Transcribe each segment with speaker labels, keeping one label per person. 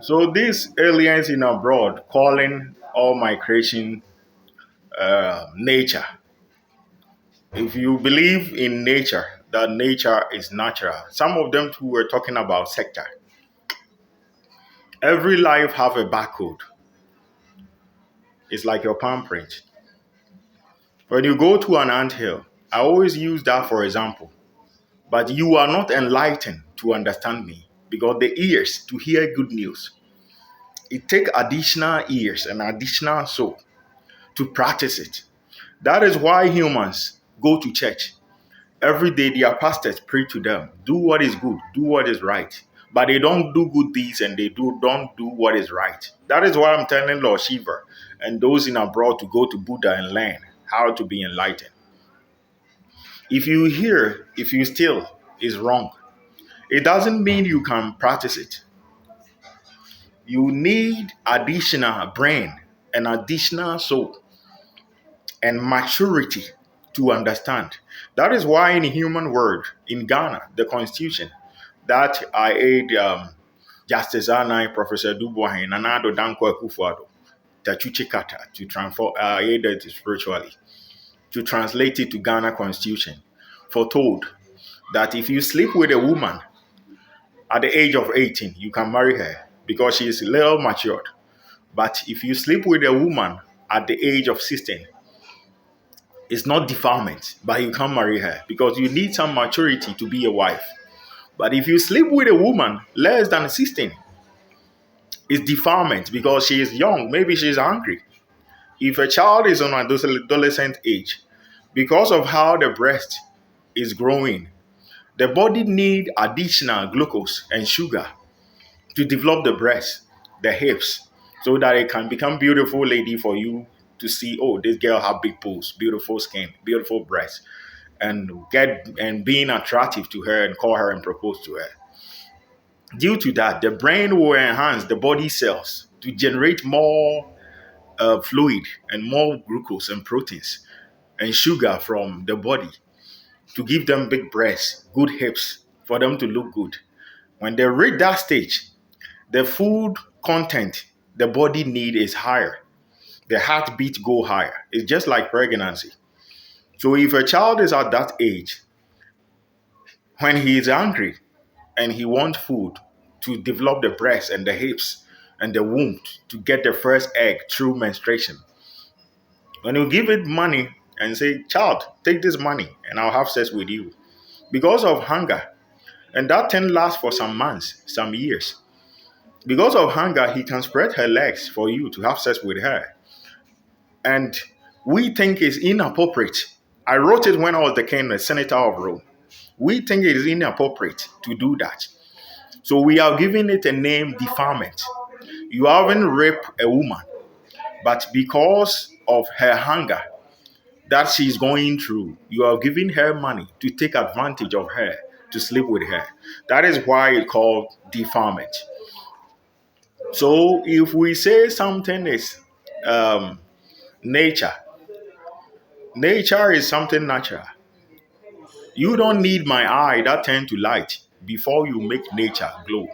Speaker 1: So these aliens in abroad calling all my creation nature. If you believe in nature, that nature is natural. Some of them too were talking about sector. Every life have a barcode. It's like your palm print. When you go to an anthill, I always use that for example. But you are not enlightened to understand me because the ears to hear good news. It takes additional ears and additional soul to practice it. That is why humans go to church. Every day their pastors preach to them, do what is good, do what is right. But they don't do good deeds and they don't do what is right. That is why I'm telling Lord Shiva and those in abroad to go to Buddha and learn how to be enlightened. If you hear, if you still is wrong, it doesn't mean you can practice it. You need additional brain and additional soul and maturity to understand. That is why in the human world, in Ghana, the constitution, that I aid Justice Anai, Professor Dubois, and Anado Danko Akufo-Addo, Tachuchi Kata, to transform, aid it spiritually, to translate it to Ghana constitution, foretold that if you sleep with a woman at the age of 18, you can marry her because she is a little matured. But if you sleep with a woman at the age of 16, it's not defilement, but you can't marry her because you need some maturity to be a wife. But if you sleep with a woman less than 16, it's defilement because she is young, maybe she's hungry. If a child is on adolescent age, because of how the breast is growing, the body need additional glucose and sugar to develop the breast, the hips, so that it can become beautiful lady for you to see, oh, this girl have big boobs, beautiful skin, beautiful breasts, and get and being attractive to her and call her and propose to her. Due to that, the brain will enhance the body cells to generate more fluid and more glucose and proteins and sugar from the body to give them big breasts, good hips, for them to look good. When they reach that stage, the food content the body need is higher. The heartbeat go higher. It's just like pregnancy. So if a child is at that age, when he is hungry and he wants food to develop the breast and the hips and the womb to get the first egg through menstruation, when you give it money and say, child, take this money and I'll have sex with you, because of hunger, and that thing lasts for some months, some years. Because of hunger, he can spread her legs for you to have sex with her. And we think it's inappropriate. I wrote it when I was the king, the senator of Rome. We think it is inappropriate to do that. So we are giving it a name defilement. You haven't raped a woman, but because of her hunger that she's going through, you are giving her money to take advantage of her, to sleep with her. That is why it's called defilement. So if we say something is um, nature, nature is something natural. You don't need my eye that turn to light before you make nature glow.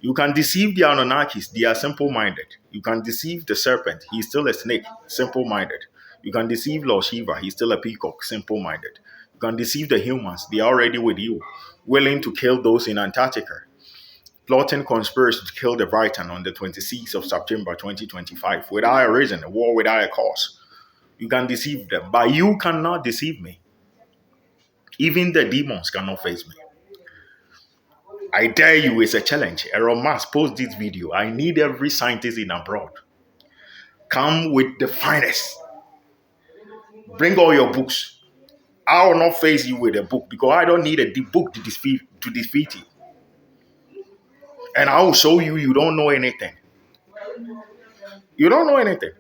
Speaker 1: You can deceive the Anunnakis, they are simple minded. You can deceive the serpent, he's still a snake, simple minded. You can deceive Lord Shiva, he's still a peacock, simple minded. You can deceive the humans, they are already with you, willing to kill those in Antarctica, plotting conspiracy to kill the Briton on the 26th of September 2025 without a reason, a war without a cause. You can deceive them, but you cannot deceive me. Even the demons cannot face me. I dare you, it's a challenge. Elon Musk, post this video. I need every scientist in abroad. Come with the finest. Bring all your books. I will not face you with a book because I don't need a book to defeat you. And I will show you you don't know anything. You don't know anything.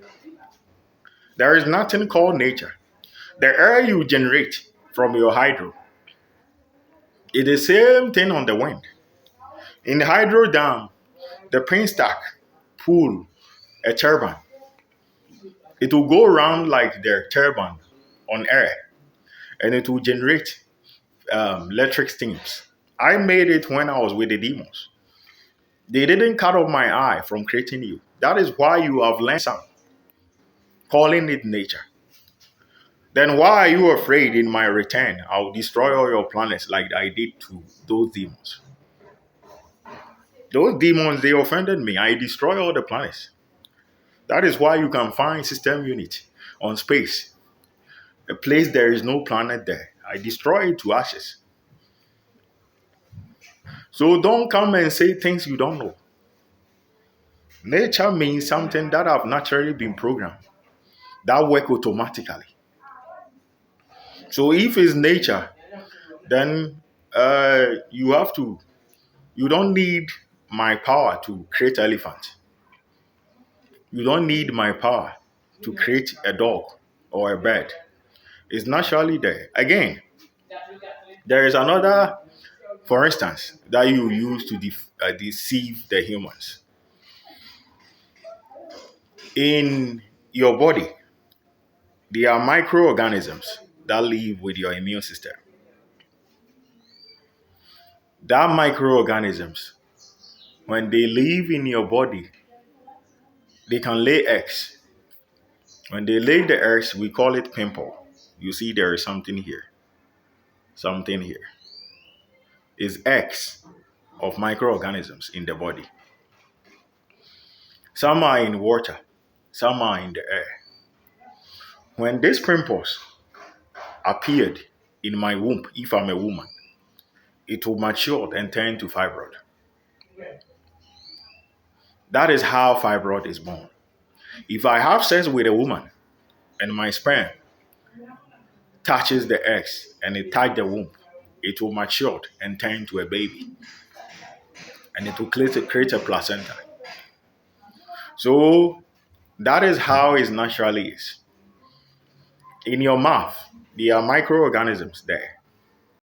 Speaker 1: There is nothing called nature. The air you generate from your hydro is the same thing on the wind. In the hydro dam, the penstock pull a turbine. It will go around like their turbine on air and it will generate electric steams. I made it when I was with the demons. They didn't cut off my eye from creating you. That is why you have learned some, calling it nature. Then why are you afraid in my return? I'll destroy all your planets like I did to those demons. Those demons, they offended me. I destroy all the planets. That is why you can find system unit on space. A place there is no planet there. I destroy it to ashes. So don't come and say things you don't know. Nature means something that have naturally been programmed, that work automatically. So if it's nature, then you don't need my power to create elephant. You don't need my power to create a dog or a bird. It's naturally there. Again, there is another, for instance, that you use to deceive the humans. In your body, there are microorganisms that live with your immune system. That microorganisms, when they live in your body, they can lay eggs. When they lay the eggs, we call it pimple. You see, there is something here. Something here. It's eggs of microorganisms in the body. Some are in water, some are in the air. When these pimples appeared in my womb, if I'm a woman, it will mature and turn to fibroid. That is how fibroid is born. If I have sex with a woman and my sperm touches the eggs and it touches the womb, it will mature and turn to a baby. And it will create a placenta. So that is how it naturally is. In your mouth, there are microorganisms there.